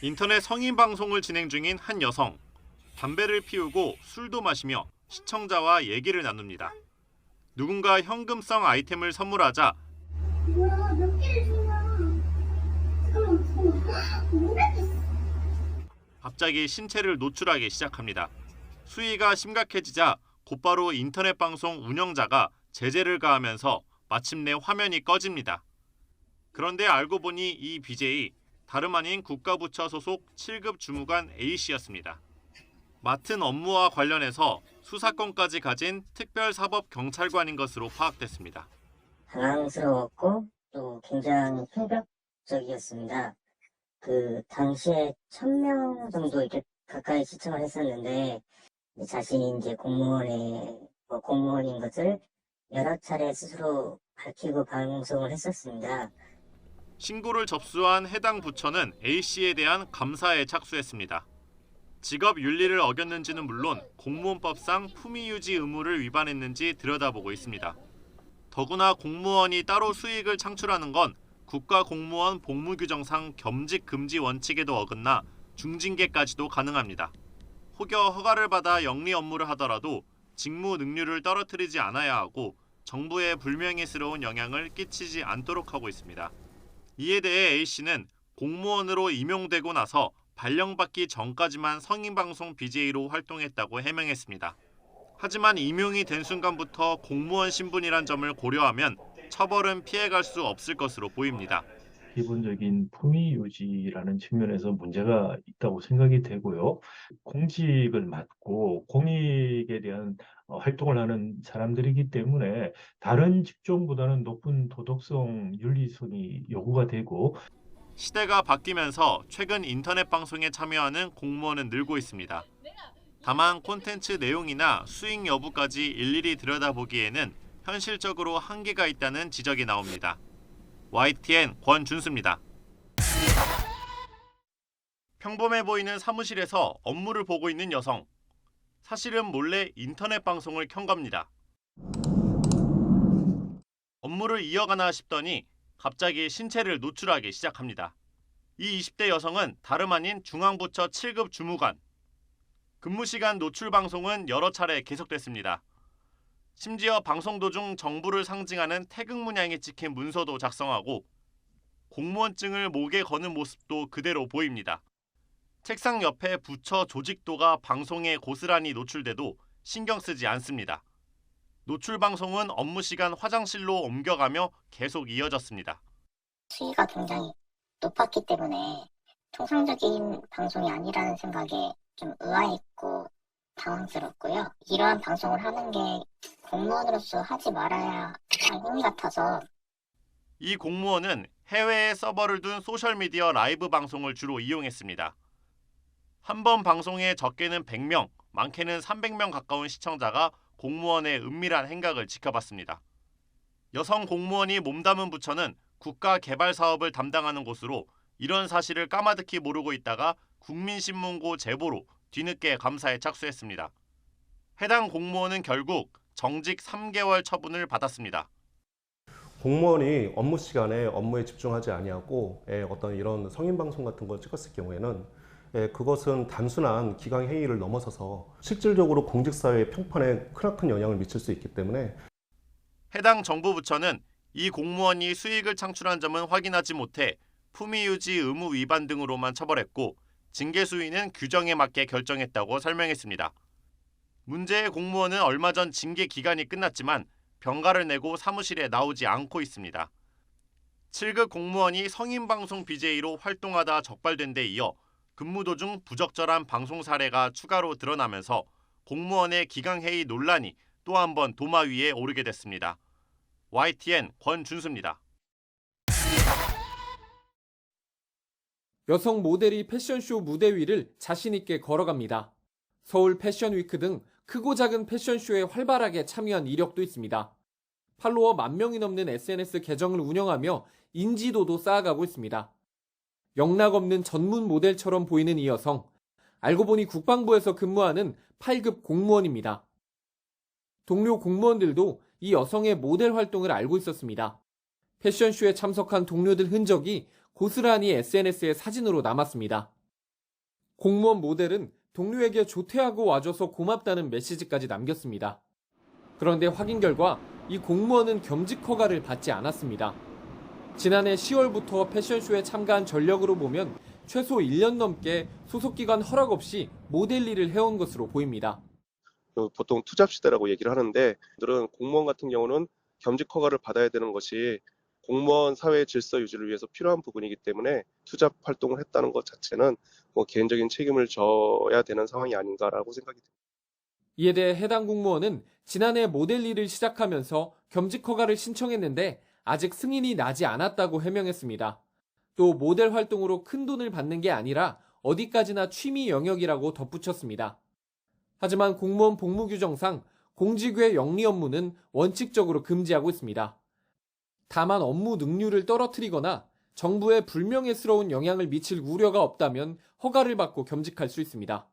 인터넷 성인 방송을 진행 중인 한 여성. 담배를 피우고 술도 마시며 시청자와 얘기를 나눕니다. 누군가 현금성 아이템을 선물하자 뭐야, 몇 개를 줬냐? 잠깐만. 500개 있어. 갑자기 신체를 노출하기 시작합니다. 수위가 심각해지자 곧바로 인터넷 방송 운영자가 제재를 가하면서 마침내 화면이 꺼집니다. 그런데 알고 보니 이 BJ 다름 아닌 국가부처 소속 7급 주무관 A씨였습니다. 맡은 업무와 관련해서 수사권까지 가진 특별사법경찰관인 것으로 파악됐습니다. 당황스러웠고 또 굉장히 충격적이었습니다. 그 당시에 1000명 정도 이렇게 가까이 시청을 했었는데 자신이 이제 공무원인 것을 여러 차례 스스로 밝히고 방송을 했었습니다. 신고를 접수한 해당 부처는 A씨에 대한 감사에 착수했습니다. 직업 윤리를 어겼는지는 물론 공무원법상 품위유지 의무를 위반했는지 들여다보고 있습니다. 더구나 공무원이 따로 수익을 창출하는 건 국가공무원 복무규정상 겸직 금지 원칙에도 어긋나 중징계까지도 가능합니다. 혹여 허가를 받아 영리 업무를 하더라도 직무 능률을 떨어뜨리지 않아야 하고 정부에 불명예스러운 영향을 끼치지 않도록 하고 있습니다. 이에 대해 A씨는 공무원으로 임용되고 나서 발령받기 전까지만 성인방송 BJ로 활동했다고 해명했습니다. 하지만 임용이 된 순간부터 공무원 신분이란 점을 고려하면 처벌은 피해갈 수 없을 것으로 보입니다. 기본적인 품위 유지라는 측면에서 문제가 있다고 생각이 되고요. 공직을 맡고 공익에 대한 활동을 하는 사람들이기 때문에 다른 직종보다는 높은 도덕성, 윤리성이 요구가 되고 시대가 바뀌면서 최근 인터넷 방송에 참여하는 공무원은 늘고 있습니다. 다만 콘텐츠 내용이나 수익 여부까지 일일이 들여다보기에는 현실적으로 한계가 있다는 지적이 나옵니다. YTN 권준수입니다. 평범해 보이는 사무실에서 업무를 보고 있는 여성. 사실은 몰래 인터넷 방송을 켠 겁니다. 업무를 이어가나 싶더니 갑자기 신체를 노출하기 시작합니다. 이 20대 여성은 다름 아닌 중앙부처 7급 주무관. 근무 시간 노출 방송은 여러 차례 계속됐습니다. 심지어 방송 도중 정부를 상징하는 태극 문양이 찍힌 문서도 작성하고 공무원증을 목에 거는 모습도 그대로 보입니다. 책상 옆에 부처 조직도가 방송에 고스란히 노출돼도 신경 쓰지 않습니다. 노출 방송은 업무 시간 화장실로 옮겨가며 계속 이어졌습니다. 수위가 굉장히 높았기 때문에 통상적인 방송이 아니라는 생각에 좀 의아했고 당황스럽고요. 이러한 방송을 하는 게 공무원으로서 하지 말아야 할 행위 같아서. 이 공무원은 해외에 서버를 둔 소셜미디어 라이브 방송을 주로 이용했습니다. 한 번 방송에 적게는 100명, 많게는 300명 가까운 시청자가 공무원의 은밀한 행각을 지켜봤습니다. 여성 공무원이 몸담은 부처는 국가개발사업을 담당하는 곳으로 이런 사실을 까마득히 모르고 있다가 국민신문고 제보로 뒤늦게 감사에 착수했습니다. 해당 공무원은 결국 정직 3개월 처분을 받았습니다. 공무원이 업무 시간에 업무에 집중하지 아니하고 어떤 이런 성인 방송 같은 걸 찍었을 경우에는 그것은 단순한 기강 회의를 넘어서서 실질적으로 공직사회의 평판에 크나큰 영향을 미칠 수 있기 때문에 해당 정부 부처는 이 공무원이 수익을 창출한 점은 확인하지 못해 품위유지 의무 위반 등으로만 처벌했고 징계 수위는 규정에 맞게 결정했다고 설명했습니다. 문제의 공무원은 얼마 전 징계 기간이 끝났지만 병가를 내고 사무실에 나오지 않고 있습니다. 7급 공무원이 성인방송 BJ로 활동하다 적발된 데 이어 근무 도중 부적절한 방송 사례가 추가로 드러나면서 공무원의 기강회의 논란이 또 한 번 도마 위에 오르게 됐습니다. YTN 권준수입니다. 여성 모델이 패션쇼 무대 위를 자신있게 걸어갑니다. 서울 패션위크 등 크고 작은 패션쇼에 활발하게 참여한 이력도 있습니다. 팔로워 10,000명이 넘는 SNS 계정을 운영하며 인지도도 쌓아가고 있습니다. 영락없는 전문 모델처럼 보이는 이 여성, 알고 보니 국방부에서 근무하는 8급 공무원입니다. 동료 공무원들도 이 여성의 모델 활동을 알고 있었습니다. 패션쇼에 참석한 동료들 흔적이 고스란히 SNS에 사진으로 남았습니다. 공무원 모델은 동료에게 조퇴하고 와줘서 고맙다는 메시지까지 남겼습니다. 그런데 확인 결과 이 공무원은 겸직 허가를 받지 않았습니다. 지난해 10월부터 패션쇼에 참가한 전력으로 보면 최소 1년 넘게 소속기관 허락 없이 모델 일을 해온 것으로 보입니다. 보통 투잡 시대라고 얘기를 하는데, 오늘은 공무원 같은 경우는 겸직 허가를 받아야 되는 것이 공무원 사회 질서 유지를 위해서 필요한 부분이기 때문에 투잡 활동을 했다는 것 자체는 개인적인 책임을 져야 되는 상황이 아닌가라고 생각이 듭니다. 이에 대해 해당 공무원은 지난해 모델 일을 시작하면서 겸직 허가를 신청했는데 아직 승인이 나지 않았다고 해명했습니다. 또 모델 활동으로 큰 돈을 받는 게 아니라 어디까지나 취미 영역이라고 덧붙였습니다. 하지만 공무원 복무 규정상 공직 외 영리 업무는 원칙적으로 금지하고 있습니다. 다만 업무 능률을 떨어뜨리거나 정부에 불명예스러운 영향을 미칠 우려가 없다면 허가를 받고 겸직할 수 있습니다.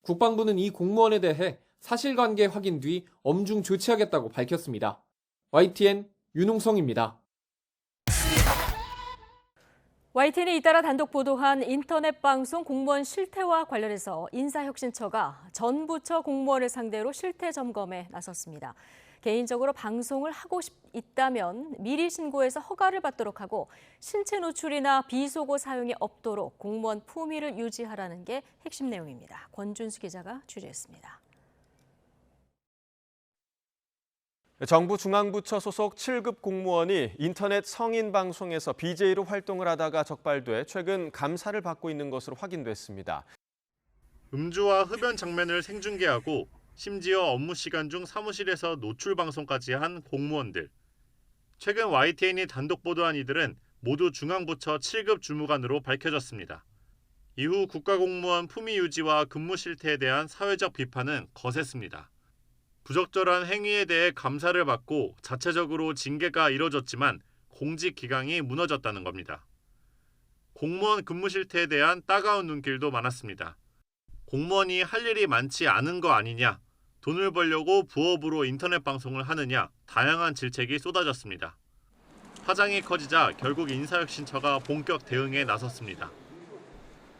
국방부는 이 공무원에 대해 사실관계 확인 뒤 엄중 조치하겠다고 밝혔습니다. YTN 윤웅성입니다. YTN이 잇따라 단독 보도한 인터넷 방송 공무원 실태와 관련해서 인사혁신처가 전 부처 공무원을 상대로 실태 점검에 나섰습니다. 개인적으로 방송을 하고 있다면 미리 신고해서 허가를 받도록 하고 신체 노출이나 비속어 사용이 없도록 공무원 품위를 유지하라는 게 핵심 내용입니다. 권준수 기자가 취재했습니다. 정부 중앙부처 소속 7급 공무원이 인터넷 성인 방송에서 BJ로 활동을 하다가 적발돼 최근 감사를 받고 있는 것으로 확인됐습니다. 음주와 흡연 장면을 생중계하고 심지어 업무 시간 중 사무실에서 노출 방송까지 한 공무원들. 최근 YTN이 단독 보도한 이들은 모두 중앙부처 7급 주무관으로 밝혀졌습니다. 이후 국가공무원 품위 유지와 근무 실태에 대한 사회적 비판은 거셌습니다. 부적절한 행위에 대해 감사를 받고 자체적으로 징계가 이뤄졌지만 공직 기강이 무너졌다는 겁니다. 공무원 근무 실태에 대한 따가운 눈길도 많았습니다. 공무원이 할 일이 많지 않은 거 아니냐, 돈을 벌려고 부업으로 인터넷 방송을 하느냐, 다양한 질책이 쏟아졌습니다. 파장이 커지자 결국 인사혁신처가 본격 대응에 나섰습니다.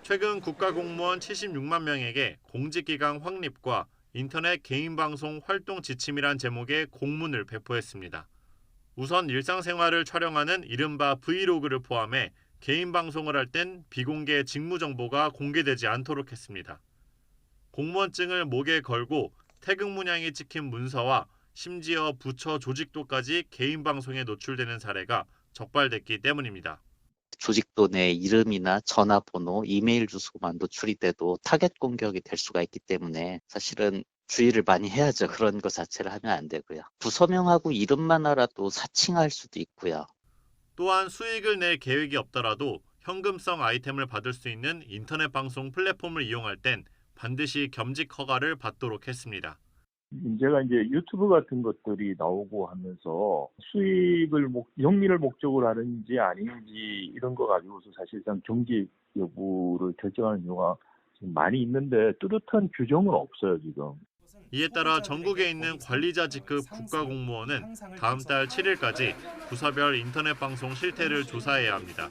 최근 국가공무원 76만 명에게 공직기강 확립과 인터넷 개인방송 활동 지침이란 제목의 공문을 배포했습니다. 우선 일상생활을 촬영하는 이른바 브이로그를 포함해 개인방송을 할 땐 비공개 직무정보가 공개되지 않도록 했습니다. 공무원증을 목에 걸고 태극 문양이 찍힌 문서와 심지어 부처 조직도까지 개인방송에 노출되는 사례가 적발됐기 때문입니다. 조직도 내 이름이나 전화번호, 이메일 주소만 노출이 돼도 타겟 공격이 될 수가 있기 때문에 사실은 주의를 많이 해야죠. 그런 것 자체를 하면 안 되고요. 부서명하고 이름만 알아도 사칭할 수도 있고요. 또한 수익을 낼 계획이 없더라도 현금성 아이템을 받을 수 있는 인터넷 방송 플랫폼을 이용할 땐 반드시 겸직 허가를 받도록 했습니다. 문제가 이제 유튜브 같은 것들이 나오고 하면서 수익을 영리를 목적으로 하는지 아닌지 이런 거 가지고서 사실상 경직 여부를 결정하는 경우가 지금 많이 있는데 뚜렷한 규정은 없어요, 지금. 이에 따라 전국에 있는 관리자 직급 국가공무원은 다음 달 7일까지 부서별 인터넷 방송 실태를 조사해야 합니다.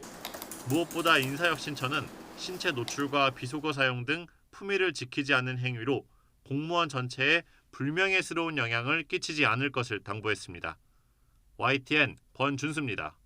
무엇보다 인사혁신처는 신체 노출과 비속어 사용 등 품위를 지키지 않는 행위로 공무원 전체에 불명예스러운 영향을 끼치지 않을 것을 당부했습니다. YTN 권준수입니다.